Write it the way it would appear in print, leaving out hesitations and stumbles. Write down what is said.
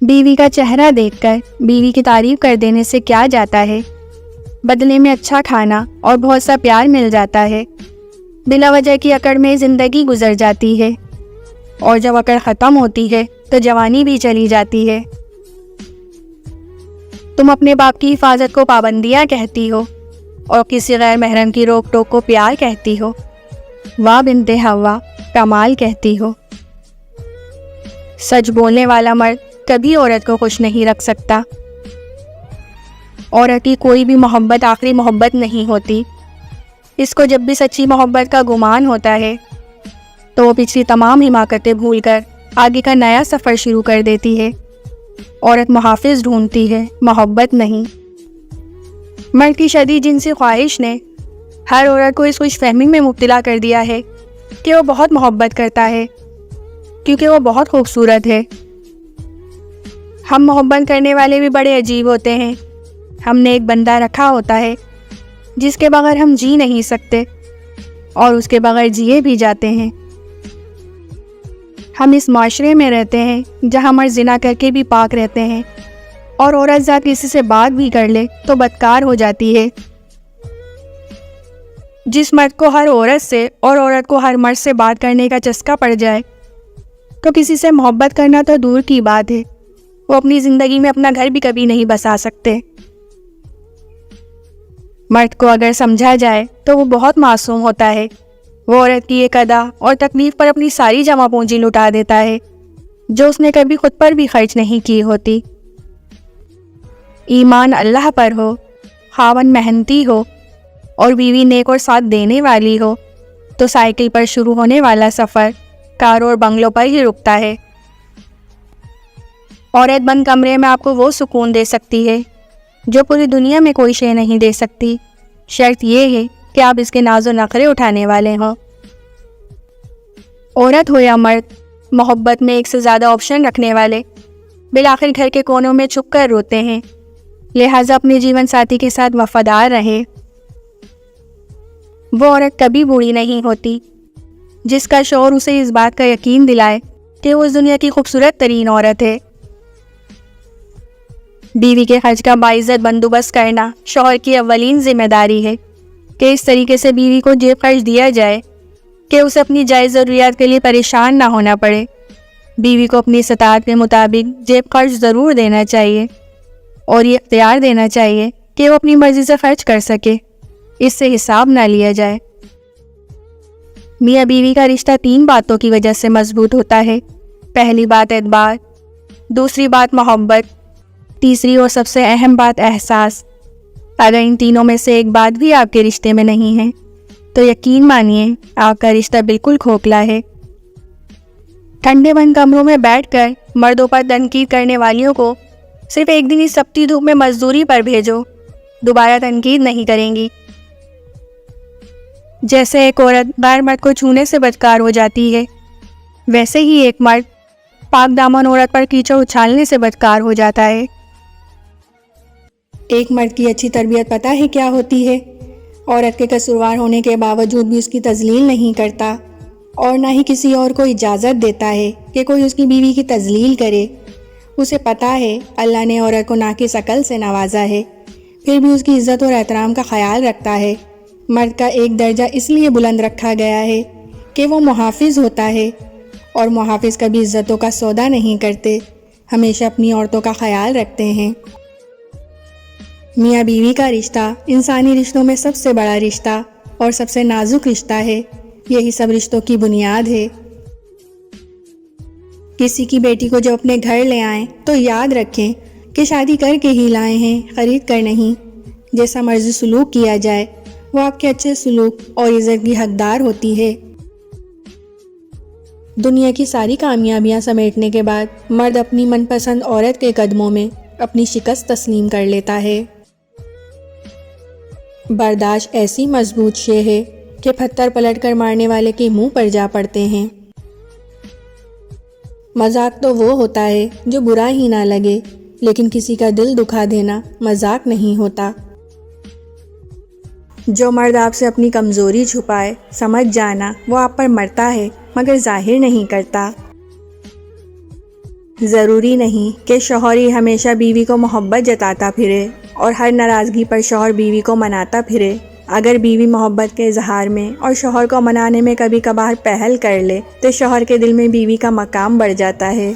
بیوی کا چہرہ دیکھ کر بیوی کی تعریف کر دینے سے کیا جاتا ہے؟ بدلے میں اچھا کھانا اور بہت سا پیار مل جاتا ہے۔ بلا وجہ کی اکڑ میں زندگی گزر جاتی ہے، اور جب اکڑ ختم ہوتی ہے تو جوانی بھی چلی جاتی ہے۔ تم اپنے باپ کی حفاظت کو پابندیاں کہتی ہو اور کسی غیر محرم کی روک ٹوک کو پیار کہتی ہو۔ واہ بنت حوا، کمال کہتی ہو۔ سچ بولنے والا مرد کبھی عورت کو خوش نہیں رکھ سکتا۔ عورت کی کوئی بھی محبت آخری محبت نہیں ہوتی۔ اس کو جب بھی سچی محبت کا گمان ہوتا ہے تو وہ پچھلی تمام حماقتیں بھول کر آگے کا نیا سفر شروع کر دیتی ہے۔ عورت محافظ ڈھونڈتی ہے، محبت نہیں۔ مرد کی شدید جنسی خواہش نے ہر عورت کو اس خوش فہمی میں مبتلا کر دیا ہے کہ وہ بہت محبت کرتا ہے کیونکہ وہ بہت خوبصورت ہے۔ ہم محبت کرنے والے بھی بڑے عجیب ہوتے ہیں۔ ہم نے ایک بندہ رکھا ہوتا ہے جس کے بغیر ہم جی نہیں سکتے اور اس کے بغیر جیے بھی جاتے ہیں۔ ہم اس معاشرے میں رہتے ہیں جہاں مرد زنا کر کے بھی پاک رہتے ہیں، اور عورت ذات کسی سے بات بھی کر لے تو بدکار ہو جاتی ہے۔ جس مرد کو ہر عورت سے اور عورت کو ہر مرد سے بات کرنے کا چسکا پڑ جائے تو کسی سے محبت کرنا تو دور کی بات ہے، وہ اپنی زندگی میں اپنا گھر بھی کبھی نہیں بسا سکتے۔ مرد کو اگر سمجھا جائے تو وہ بہت معصوم ہوتا ہے۔ وہ عورت کی ایک ادا اور تکلیف پر اپنی ساری جمع پونجی لٹا دیتا ہے جو اس نے کبھی خود پر بھی خرچ نہیں کی ہوتی۔ ایمان اللہ پر ہو، خاوند محنتی ہو اور بیوی نیک اور ساتھ دینے والی ہو تو سائیکل پر شروع ہونے والا سفر کاروں اور بنگلوں پر ہی رکتا ہے۔ عورت بند کمرے میں آپ کو وہ سکون دے سکتی ہے جو پوری دنیا میں کوئی شے نہیں دے سکتی، شرط یہ ہے کہ آپ اس کے ناز و نخرے اٹھانے والے ہوں۔ عورت ہو یا مرد، محبت میں ایک سے زیادہ آپشن رکھنے والے بالآخر گھر کے کونوں میں چھپ کر روتے ہیں، لہٰذا اپنے جیون ساتھی کے ساتھ وفادار رہے۔ وہ عورت کبھی بوڑھی نہیں ہوتی جس کا شوہر اسے اس بات کا یقین دلائے کہ وہ اس دنیا کی خوبصورت ترین عورت ہے۔ بیوی کے خرچ کا باعزت بندوبست کرنا شوہر کی اولین ذمہ داری ہے کہ اس طریقے سے بیوی کو جیب خرچ دیا جائے کہ اسے اپنی جائز ضروریات کے لیے پریشان نہ ہونا پڑے۔ بیوی کو اپنی استطاعت کے مطابق جیب خرچ ضرور دینا چاہیے اور یہ اختیار دینا چاہیے کہ وہ اپنی مرضی سے خرچ کر سکے، اس سے حساب نہ لیا جائے۔ میاں بیوی کا رشتہ 3 باتوں کی وجہ سے مضبوط ہوتا ہے۔ پہلی بات اعتبار، دوسری بات محبت، تیسری اور سب سے اہم بات احساس۔ اگر ان تینوں میں سے ایک بات بھی آپ کے رشتے میں نہیں ہے تو یقین مانیے آپ کا رشتہ بالکل کھوکھلا ہے۔ ٹھنڈے بند کمروں میں بیٹھ کر مردوں پر تنقید کرنے والیوں کو صرف ایک دن اس تپتی دھوپ میں مزدوری پر بھیجو، دوبارہ تنقید نہیں کریں گی۔ جیسے ایک عورت غیر مرد کو چھونے سے بدکار ہو جاتی ہے، ویسے ہی ایک مرد پاک دامن عورت پر کیچڑ اچھالنے سے بدکار ہو جاتا ہے۔ ایک مرد کی اچھی تربیت پتہ ہے کیا ہوتی ہے؟ عورت کے قصوروار ہونے کے باوجود بھی اس کی تذلیل نہیں کرتا اور نہ ہی کسی اور کو اجازت دیتا ہے کہ کوئی اس کی بیوی کی تذلیل کرے۔ اسے پتہ ہے اللہ نے عورت کو ناقص عقل سے نوازا ہے، پھر بھی اس کی عزت اور احترام کا خیال رکھتا ہے۔ مرد کا ایک درجہ اس لیے بلند رکھا گیا ہے کہ وہ محافظ ہوتا ہے، اور محافظ کبھی عزتوں کا سودا نہیں کرتے، ہمیشہ اپنی عورتوں کا خیال رکھتے ہیں۔ میاں بیوی کا رشتہ انسانی رشتوں میں سب سے بڑا رشتہ اور سب سے نازک رشتہ ہے، یہی سب رشتوں کی بنیاد ہے۔ کسی کی بیٹی کو جب اپنے گھر لے آئیں تو یاد رکھیں کہ شادی کر کے ہی لائے ہیں، خرید کر نہیں۔ جیسا مرضی سلوک کیا جائے وہ آپ کے اچھے سلوک اور عزت کی حقدار ہوتی ہے۔ دنیا کی ساری کامیابیاں سمیٹنے کے بعد مرد اپنی من پسند عورت کے قدموں میں اپنی شکست تسلیم کر لیتا ہے۔ برداشت ایسی مضبوط شے ہے کہ پتھر پلٹ کر مارنے والے کے منہ پر جا پڑتے ہیں۔ مذاق تو وہ ہوتا ہے جو برا ہی نہ لگے، لیکن کسی کا دل دکھا دینا مذاق نہیں ہوتا۔ جو مرد آپ سے اپنی کمزوری چھپائے، سمجھ جانا وہ آپ پر مرتا ہے مگر ظاہر نہیں کرتا۔ ضروری نہیں کہ شوہر ہی ہمیشہ بیوی کو محبت جتاتا پھرے اور ہر ناراضگی پر شوہر بیوی کو مناتا پھرے۔ اگر بیوی محبت کے اظہار میں اور شوہر کو منانے میں کبھی کبھار پہل کر لے تو شوہر کے دل میں بیوی کا مقام بڑھ جاتا ہے۔